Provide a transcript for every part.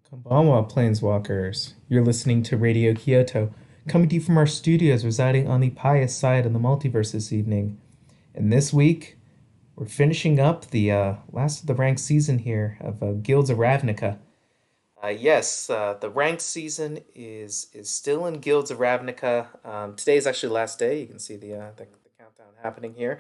Konbanwa, Planeswalkers. You're listening to Radio Kyoto, coming to you from our studios residing on the pious side of the multiverse this evening. And this week, we're finishing up the last of the ranked season here of Guilds of Ravnica. Yes, the ranked season is still in Guilds of Ravnica. Today is actually the last day. You can see the countdown happening here,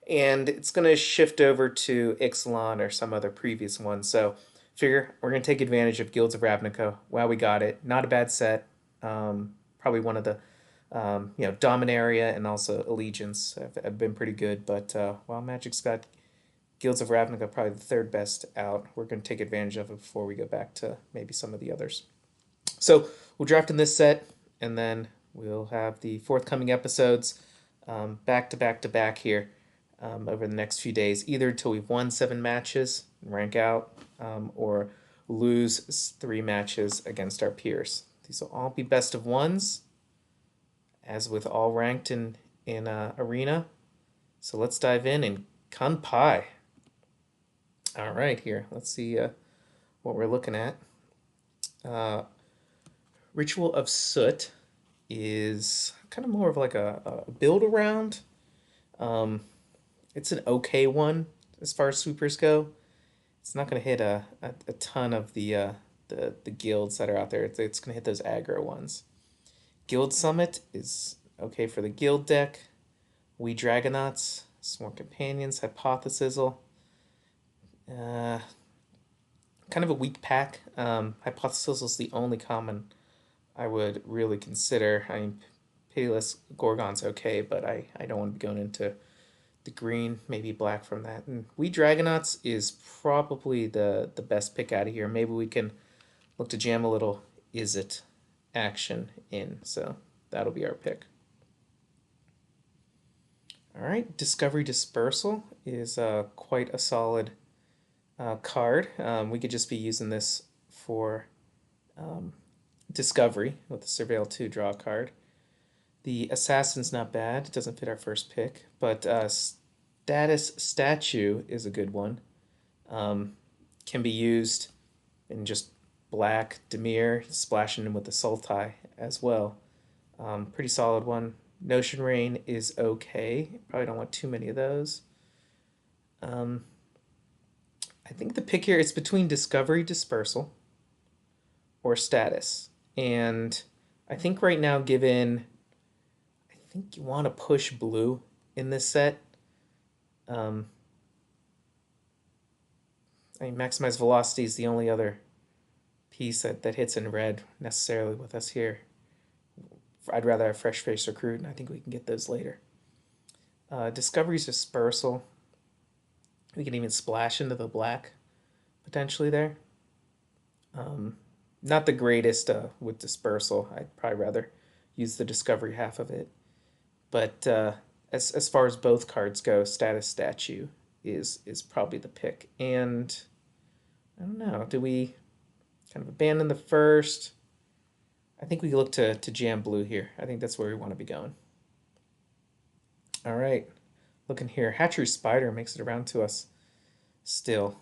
and it's going to shift over to Ixalan or some other previous one. So, figure we're going to take advantage of Guilds of Ravnica. Wow, we got it. Not a bad set. Probably one of the Dominaria and also Allegiance have been pretty good. But while Magic's got Guilds of Ravnica probably the third best out. We're going to take advantage of it before we go back to maybe some of the others. So we'll draft in this set, and then we'll have the forthcoming episodes back to back to back here over the next few days, either until we've won 7 matches and rank out, or lose 3 matches against our peers. These will all be best of ones, as with all ranked in Arena. So let's dive in and kanpai. All right, here. Let's see what we're looking at. Uh, Ritual of Soot is kind of more of like a build around. Um, it's an okay one as far as sweepers go. It's not going to hit a ton of the guilds that are out there. It's going to hit those aggro ones. Guild Summit is okay for the guild deck. We Dragonauts, Sworn Companions, Hypothesizzle. Uh, Kind of a weak pack. Hypothesizzle is the only common I would really consider. I mean, Pitiless Gorgon's okay, but I don't want to be going into the green, maybe black from that. And We Dragonauts is probably the best pick out of here. Maybe we can look to jam a little Is It action in. So that'll be our pick. All right, Discovery Dispersal is quite a solid card. We could just be using this for um, Discovery with the Surveil 2 draw card. The Assassin's not bad. It doesn't fit our first pick. But Status Statue is a good one. Um, can be used in just black Dimir, splashing in with the Sultai as well. Pretty solid one. Notion Rain is okay. Probably don't want too many of those. Um, I think the pick here is between Discovery Dispersal or Status. And I think right now, I think you want to push blue in this set. Um, I mean, Maximize Velocity is the only other piece that hits in red necessarily with us here. I'd rather have Fresh Face Recruit, and I think we can get those later. Discovery's Dispersal. We can even splash into the black potentially there. Um, Not the greatest with Dispersal. I'd probably rather use the Discovery half of it. But as far as both cards go, Status Statue is probably the pick. And I don't know, do we kind of abandon the first? I think we look to jam blue here. I think that's where we want to be going. All right, looking here, Hatchery Spider makes it around to us still.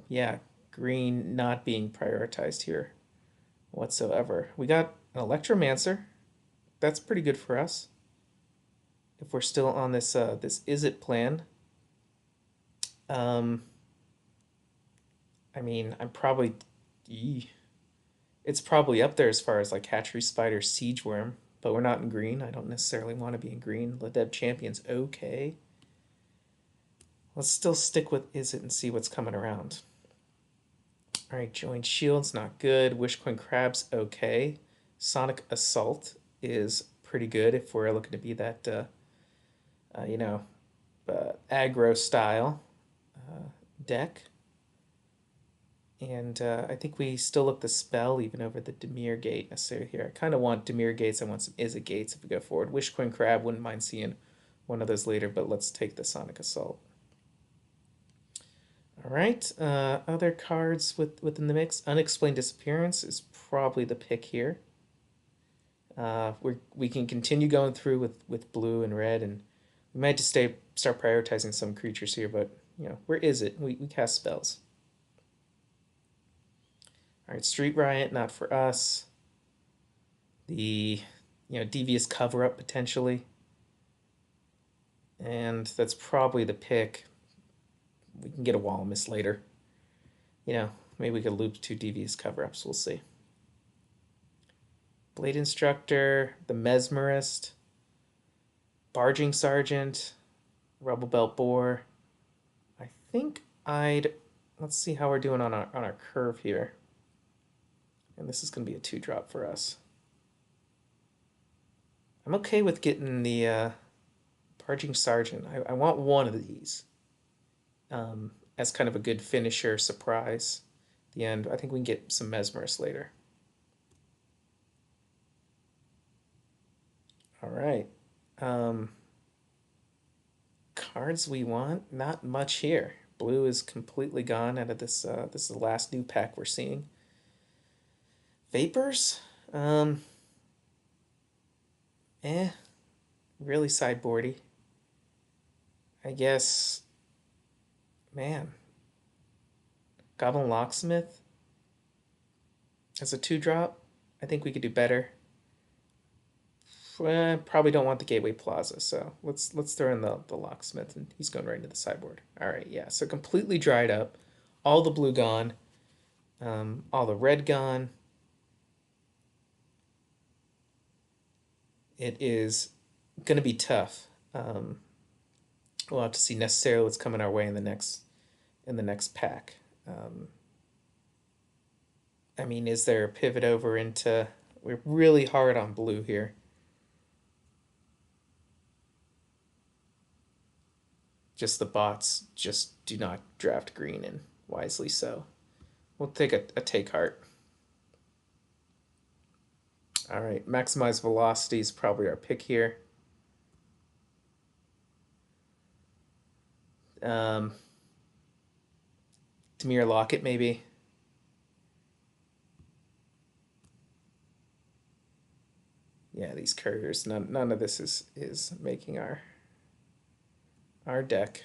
Yeah, green not being prioritized here whatsoever. We got an Electromancer. That's pretty good for us. If we're still on this Is It plan. Um, I mean, it's probably up there as far as like Hatchery Spider, Siege Worm, but we're not in green. I don't necessarily want to be in green. Ledeb Champion's okay. Let's still stick with Is It and see what's coming around. All right, Joined Shield's not good. Wishcoin Crab's okay. Sonic Assault is pretty good if we're looking to be that, you know, aggro style deck. And I think we still look the spell even over the Dimir Gate necessarily here. I kind of want Dimir Gates. I want some Is It Gates if we go forward. Wishcoin Crab, wouldn't mind seeing one of those later, but let's take the Sonic Assault. All right, other cards within the mix. Unexplained Disappearance is probably the pick here. We can continue going through with blue and red, and we might just start prioritizing some creatures here, but where is it? We cast spells. All right, Street Riot, not for us. The, Devious Cover-Up potentially. And that's probably the pick. We can get a Wall Miss later. Maybe we could loop 2 Devious Cover-Ups. We'll see. Blade Instructor, the Mesmerist, Barging Sergeant, Rubble Belt Boar. I think let's see how we're doing on our curve here. And this is going to be a 2-drop for us. I'm okay with getting the Barging Sergeant. I want one of these as kind of a good finisher surprise at the end. I think we can get some Mesmerist later. All right. Cards we want, not much here. Blue is completely gone out of this. This is the last new pack we're seeing. Vapors? Really sideboardy. I guess, man. Goblin Locksmith as a 2-drop. I think we could do better. Probably don't want the Gateway Plaza, so let's throw in the Locksmith, and he's going right into the sideboard. All right, yeah, so completely dried up. All the blue gone. All the red gone. It is going to be tough. We'll have to see necessarily what's coming our way in the next pack. I mean, is there a pivot over into... We're really hard on blue here. Just the bots just do not draft green, and wisely so. We'll take a take heart. All right, maximize velocity is probably our pick here. Demir Locket, maybe. Yeah, these couriers. None of this is making our deck.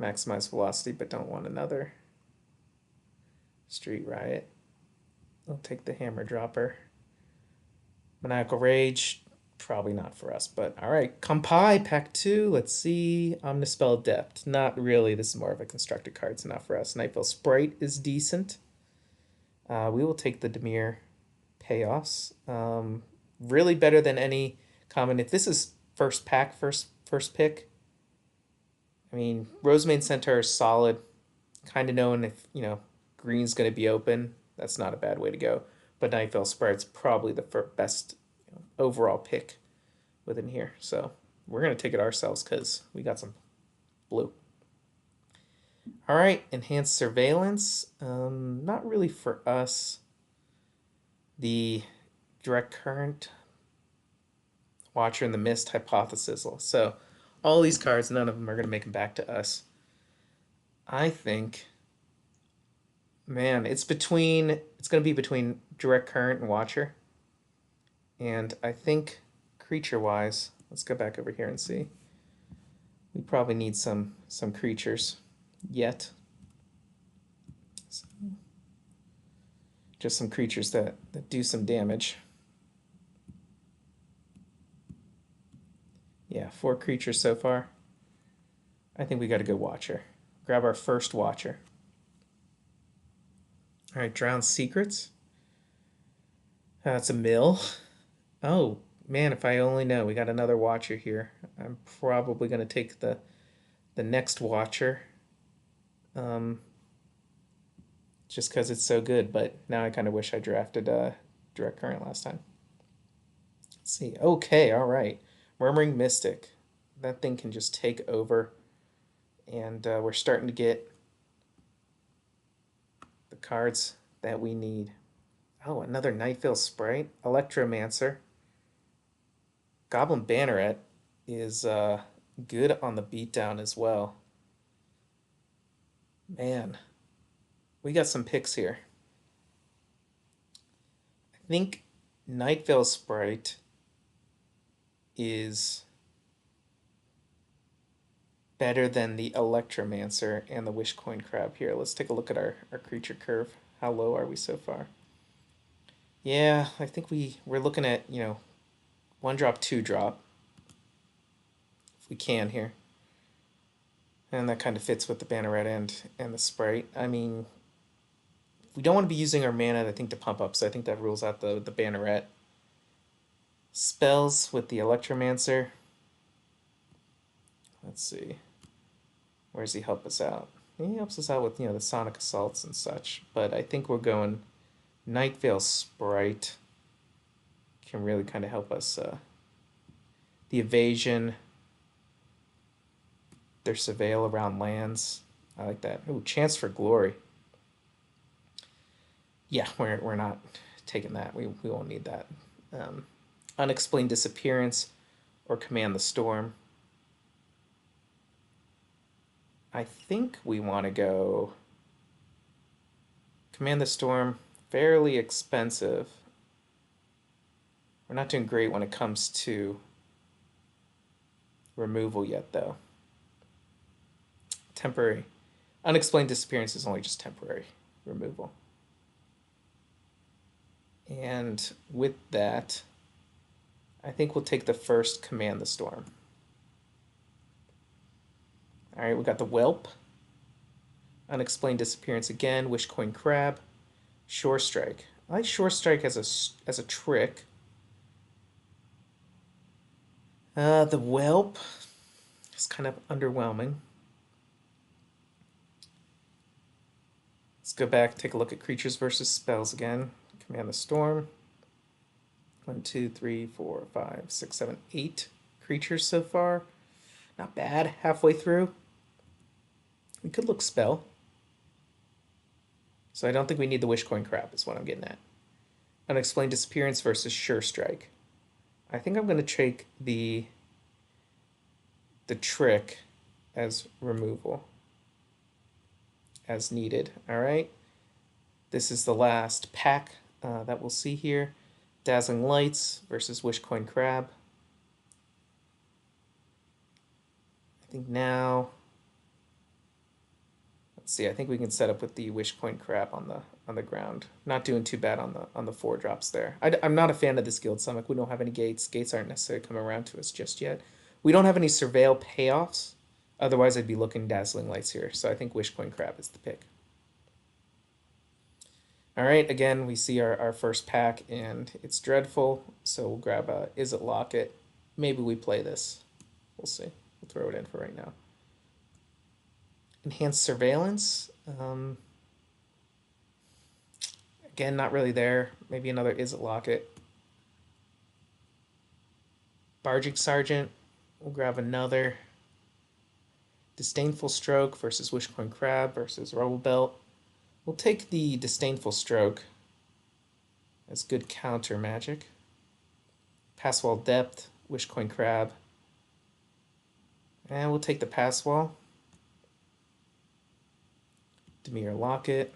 Maximize velocity, but don't want another. Street Riot. I'll take the Hammer Dropper. Maniacal Rage, probably not for us, but all right. Kampai, pack 2. Let's see. Omnispell Adept. Not really. This is more of a constructed card, so not for us. Nightfall Sprite is decent. We will take the Dimir Payoffs. Really better than any common. If this is first pack, first pick, I mean, Rosemane Centaur is solid. Kind of knowing if, green's going to be open. That's not a bad way to go. But Nightfall Sprite's probably the best overall pick within here. So we're going to take it ourselves because we got some blue. All right, Enhanced Surveillance. Not really for us. The Direct Current, Watcher in the Mist, Hypothesis. So all these cards, none of them are going to make them back to us. I think, man, it's going to be between Direct Current and Watcher. And I think creature-wise, let's go back over here and see. We probably need some creatures yet. So, just some creatures that do some damage. Yeah, 4 creatures so far. I think we got to go Watcher. Grab our first Watcher. All right, Drowned Secrets. That's a mill. Oh, man, if I only know. We got another Watcher here. I'm probably going to take the next Watcher. Just because it's so good, but now I kind of wish I drafted Direct Current last time. Let's see. Okay, all right. Murmuring Mystic. That thing can just take over. And we're starting to get the cards that we need. Oh, another Nightveil Sprite. Electromancer. Goblin Banneret is good on the beatdown as well. Man, we got some picks here. I think Nightveil Sprite is better than the Electromancer and the Wishcoin Crab here. Let's take a look at our creature curve. How low are we so far? Yeah, I think we're looking at, 1 drop, 2 drop, if we can here. And that kind of fits with the Banneret and the Sprite. I mean, we don't want to be using our mana, I think, to pump up, so I think that rules out the Banneret. Spells with the Electromancer. Let's see. Where does he help us out? He helps us out with, the Sonic Assaults and such. But I think we're going Nightveil Sprite. Can really kind of help us. The evasion. Their surveil around lands. I like that. Ooh, Chance for Glory. Yeah, we're not taking that. We won't need that. Unexplained Disappearance or Command the Storm. I think we want to go Command the Storm. Fairly expensive. We're not doing great when it comes to removal yet, though. Temporary. Unexplained Disappearance is only just temporary removal. And with that, I think we'll take the first Command the Storm. All right, we got the Whelp. Unexplained Disappearance again. Wishcoin Crab. Shore Strike. I like Shore Strike as a trick. The Whelp is kind of underwhelming. Let's go back, take a look at creatures versus spells again. Command the Storm. 1, 2, 3, 4, 5, 6, 7, 8 creatures so far. Not bad. Halfway through. We could look spell. So I don't think we need the Wishcoin Crab is what I'm getting at. Unexplained Disappearance versus Sure Strike. I think I'm going to take the trick as removal. As needed. All right. This is the last pack that we'll see here. Dazzling Lights versus Wishcoin Crab. I think now, let's see. I think we can set up with the Wishcoin Crab on the ground. Not doing too bad on the 4 drops there. I'm not a fan of this Guild Summit. We don't have any gates. Gates aren't necessarily coming around to us just yet. We don't have any surveil payoffs. Otherwise, I'd be looking Dazzling Lights here. So I think Wishcoin Crab is the pick. All right, again, we see our first pack, and it's dreadful. So we'll grab a Izzet Locket. Maybe we play this. We'll see. We'll throw it in for right now. Enhanced Surveillance. Again, not really there. Maybe another Izzet Locket. Barging Sergeant. We'll grab another. Disdainful Stroke versus Wishcoin Crab versus Rubble Belt. We'll take the Disdainful Stroke as good counter magic. Passwall Depth, Wishcoin Crab. And we'll take the Passwall. Dimir Locket.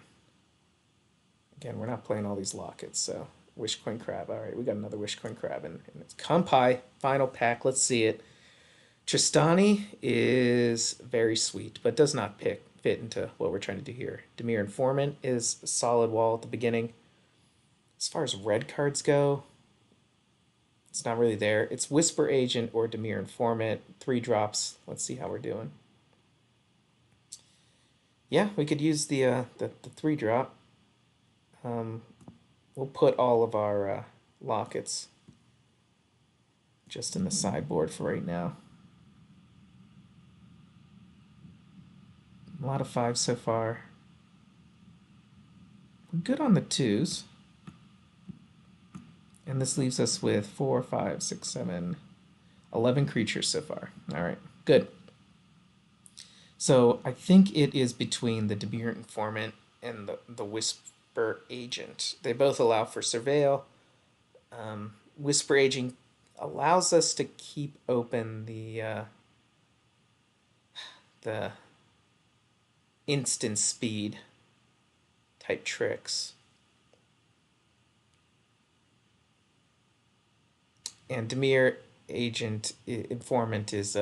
Again, we're not playing all these Lockets, so Wishcoin Crab. All right, we got another Wishcoin Crab, and it's Kampai, final pack. Let's see it. Tristani is very sweet, but does not fit into what we're trying to do here. Dimir Informant is a solid wall at the beginning. As far as red cards go, it's not really there. It's Whisper Agent or Dimir Informant. 3 drops. Let's see how we're doing. Yeah, we could use the 3 drop. We'll put all of our lockets just in the sideboard for right now. A lot of 5s so far. We're good on the 2s. And this leaves us with 4, 5, 6, 7, 11 creatures so far. All right, good. So I think it is between the Dimir Informant and the Whisper Agent. They both allow for Surveil. Whisper Agent allows us to keep open the instant speed type tricks. And Dimir Agent Informant is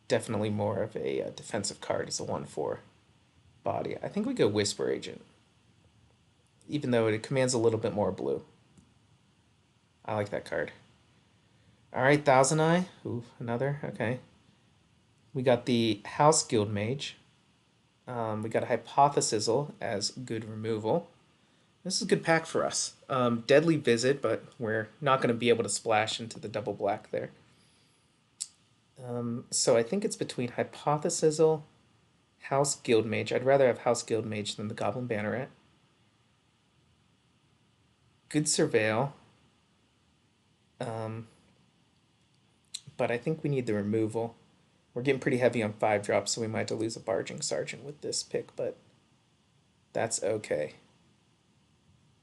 definitely more of a defensive card as a 1/4 body. I think we go Whisper Agent. even though it commands a little bit more blue. I like that card. All right, Thousand Eye. Ooh, another. Okay. We got the House Guild Mage. We got a Hypothesizzle as good removal. This is a good pack for us. Deadly Visit, but we're not going to be able to splash into the double black there. So I think it's between Hypothesizzle, House Guild Mage. I'd rather have House Guild Mage than the Goblin Banneret. Good Surveil. But I think we need the removal. We're getting pretty heavy on 5-drops, so we might have to lose a Barging Sergeant with this pick, but that's okay.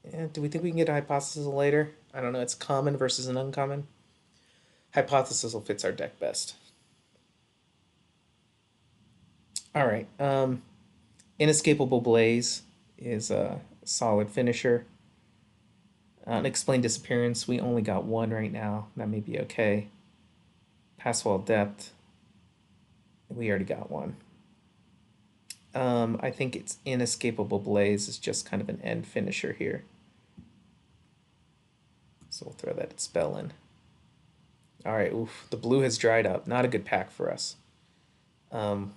Yeah, do we think we can get a Hypothesizzle later? I don't know. It's common versus an uncommon. Hypothesizzle fits our deck best. All right. Inescapable Blaze is a solid finisher. Unexplained Disappearance, we only got one right now. That may be okay. Passwall Depth, we already got one. I think it's Inescapable Blaze is just kind of an end finisher here. So we'll throw that spell in. All right, oof, the blue has dried up. Not a good pack for us. Man.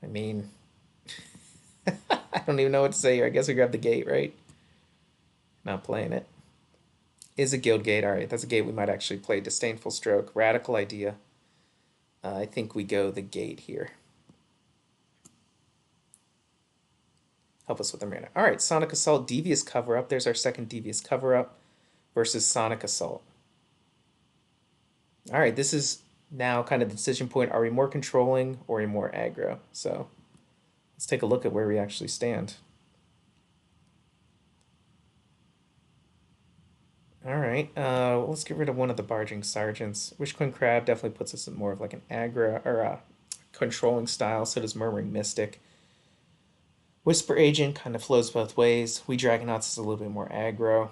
I mean, I don't even know what to say here. I guess we grab the gate, right? Not playing it. Is a guild gate. All right, that's a gate we might actually play. Disdainful Stroke. Radical Idea. I think we go the gate here. Help us with the mana. All right, Sonic Assault, Devious Cover-Up. There's our second Devious Cover-Up versus Sonic Assault. All right, this is now kind of the decision point. Are we more controlling or are we more aggro? So let's take a look at where we actually stand. All right, let's get rid of one of the Barging Sergeants. Wishcoin Crab definitely puts us in more of like an aggro or a controlling style. So does Murmuring Mystic. Whisper Agent kind of flows both ways. We Dragonauts is a little bit more aggro.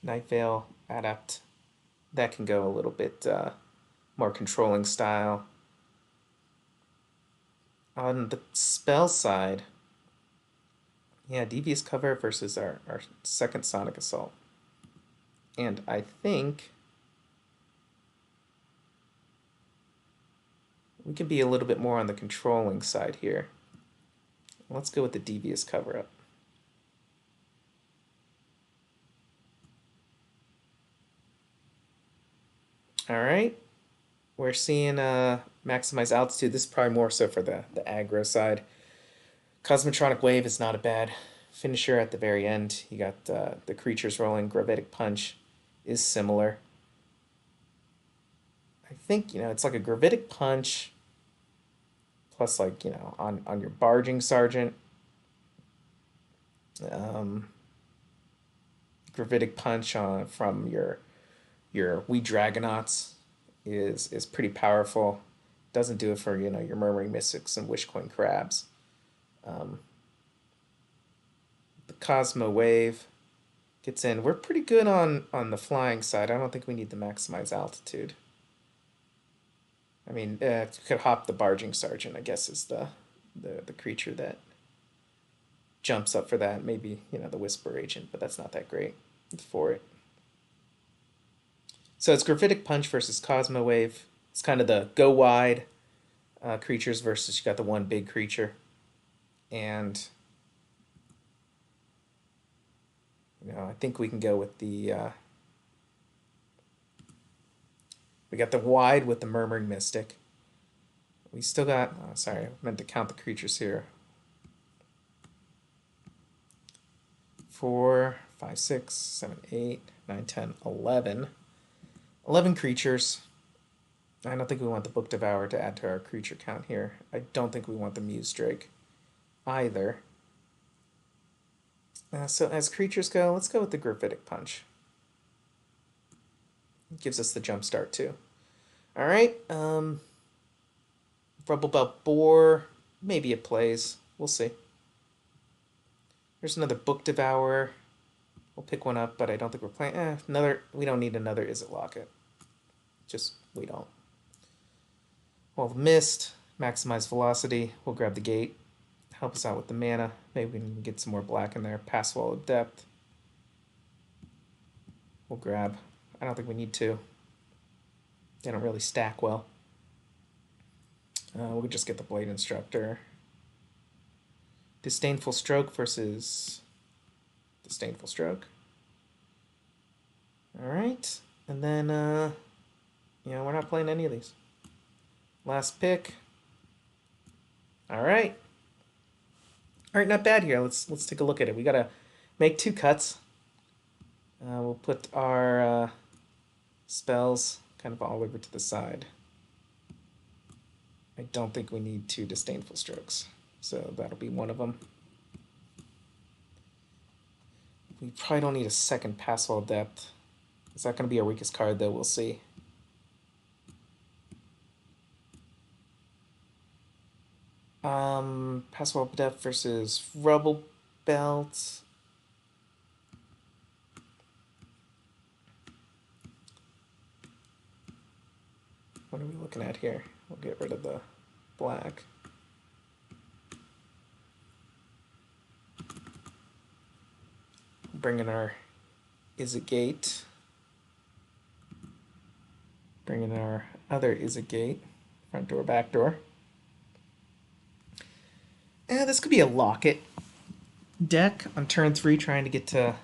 Night Veil, Adept, that can go a little bit more controlling style. On the spell side, yeah, Devious Cover versus our second Sonic Assault. And I think we can be a little bit more on the controlling side here. Let's go with the Devious Cover-Up. All right. We're seeing Maximize Altitude. This is probably more so for the aggro side. Cosmotronic Wave is not a bad finisher at the very end. You got the creatures rolling. Gravitic Punch is similar. I think, it's like a Gravitic Punch plus like, on your Barging Sergeant. Gravitic Punch from your We Dragonauts is pretty powerful. Doesn't do it for, your Murmuring Mystics and Wishcoin Crabs. The Cosmo Wave gets in. We're pretty good on the flying side. I don't think we need to maximize altitude. I mean, could hop the Barging Sergeant, I guess, is the creature that jumps up for that. Maybe, the Whisper Agent, but that's not that great for it. So it's Gravitic Punch versus Cosmo Wave. It's kind of the go wide creatures versus you got the one big creature. And, I think we can go with the... we got the wide with the Murmuring Mystic. We still got... Oh, sorry, I meant to count the creatures here. 4, 5, 6, 7, 8, 9, 10, 11. 11 creatures. I don't think we want the Book Devourer to add to our creature count here. I don't think we want the Muse Drake either. So as creatures go, let's go with the Gravitic Punch. It gives us the jump start too. All right. Rubblebelt Boar. Maybe it plays. We'll see. There's another Book Devourer. We'll pick one up, but I don't think we're playing. We don't need another Is It Locket. Just, we don't. Well, Mist, Maximize Velocity. We'll grab the Gate. help us out with the mana. Maybe we can get some more black in there. Pass Wall of Depth. We'll grab. I don't think we need to. They don't really stack well. We'll just get the Blade Instructor. Disdainful Stroke versus Disdainful Stroke. Alright. And then, we're not playing any of these. Last pick. Alright. Alright, not bad here. Let's take a look at it. We gotta make 2 cuts. We'll put our spells kind of all over to the side. I don't think we need 2 Disdainful Strokes, so that'll be one of them. We probably don't need a second Pass Wall Depth. Is that going to be our weakest card, though? We'll see. Pass Wall Depth versus Rubble Belt. What are we looking at here? We'll get rid of the black. Bring in our Is-It-Gate. Bring in our other Is-It-Gate. Front door, back door. This could be a Locket deck on turn 3, trying to get to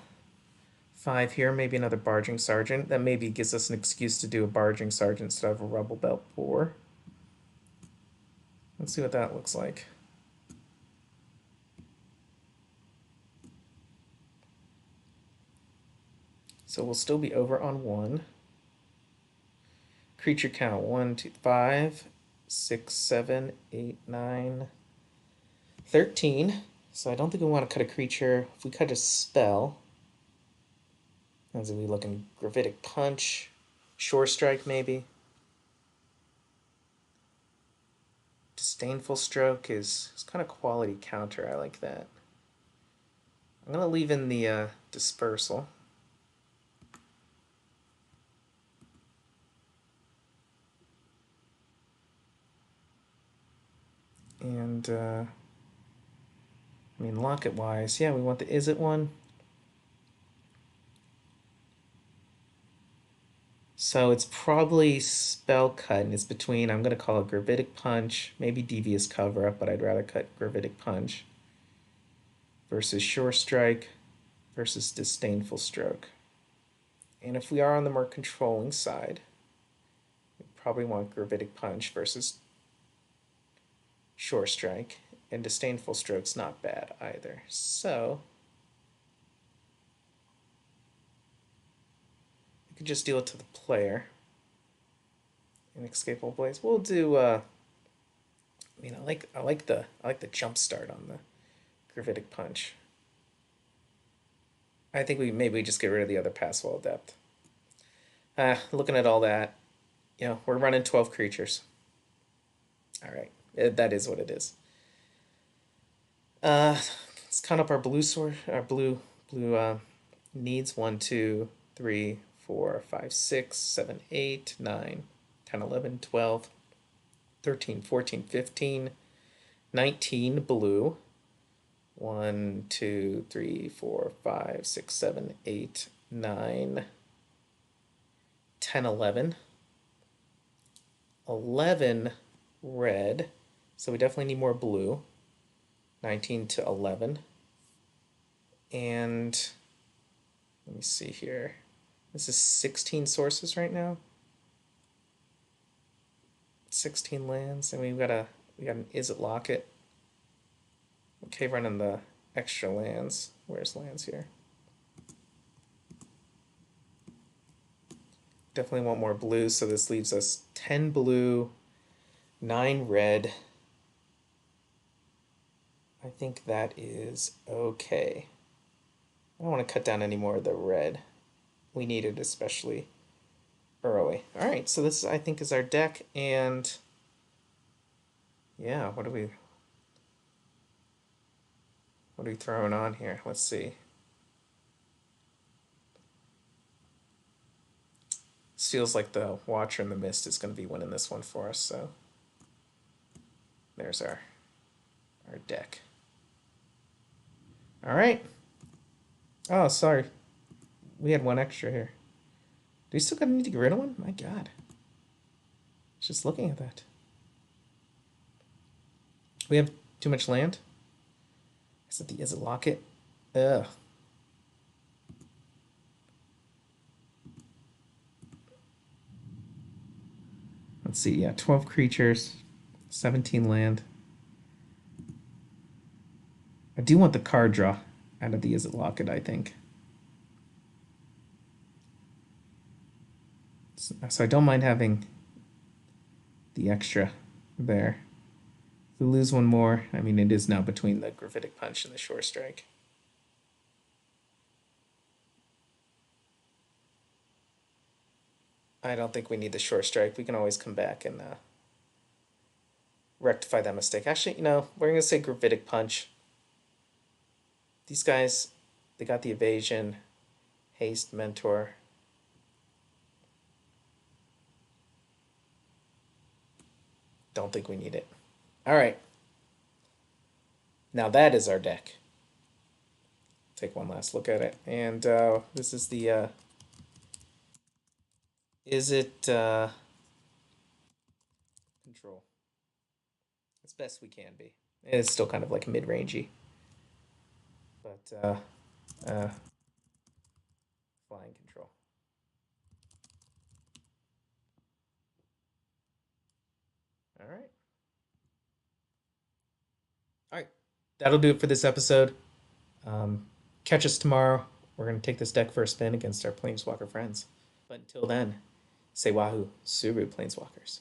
5 here. Maybe another Barging Sergeant. That maybe gives us an excuse to do a Barging Sergeant instead of a Rubble Belt 4. Let's see what that looks like. So we'll still be over on 1. Creature count 1, 2, 5, 6, 7, 8, 9, 13. So I don't think we want to cut a creature. If we cut a spell, as we looking Gravitic Punch, Shore Strike maybe. Disdainful Stroke is kind of quality counter. I like that. I'm going to leave in the Dispersal. And, Locket-wise, yeah, we want the Is-It one. So it's probably Spell Cut, and it's between, I'm going to call it Gravitic Punch, maybe Devious Cover-Up, but I'd rather cut Gravitic Punch, versus Shore Strike, versus Disdainful Stroke. And if we are on the more controlling side, we probably want Gravitic Punch versus Shore Strike, and Disdainful Stroke's not bad either. So we could just deal it to the player. Inescapable Blaze. We'll do. I like the jump start on the Gravitic Punch. I think maybe just get rid of the other Pass Wall Depth. Looking at all that, we're running 12 creatures. All right. That is what it is. Let's count up our blue needs. 1, 2, 3, 4, 5, 6, 7, 8, 9, 10, 11, 12, 13, 14, 15, 19 blue. 1, 2, 3, 4, 5, 6, 7, 8, 9, 10, 11. 11 red. So we definitely need more blue. 19 to 11. And let me see here. This is 16 sources right now. 16 lands, and we got an Is-It Locket. Okay, running the extra lands. Where's lands here? Definitely want more blue, so this leaves us 10 blue, 9 red. I think that is okay. I don't want to cut down any more of the red. We need it especially early. Alright, so this I think is our deck, and yeah, what are we throwing on here? Let's see. This feels like the Watcher in the Mist is going to be winning this one for us, so there's our deck. All right. Oh, sorry. We had one extra here. Do we still need to get rid of one? My God. Just looking at that. We have too much land. Is it locket? Ugh. Let's see. Yeah, 12 creatures, 17 land. I do want the card draw out of the Is It Locket, I think. So I don't mind having the extra there. If we lose one more, I mean, it is now between the Gravitic Punch and the Shore Strike. I don't think we need the Shore Strike. We can always come back and rectify that mistake. Actually, we're going to say Gravitic Punch. These guys, they got the evasion, haste, mentor. Don't think we need it. All right. Now that is our deck. Take one last look at it. And this is the... is it control? As best we can be. It's still kind of like mid-rangey. But flying control. All right. All right. That'll do it for this episode. Catch us tomorrow. We're going to take this deck for a spin against our Planeswalker friends. But until then, say wahoo, Suru Planeswalkers.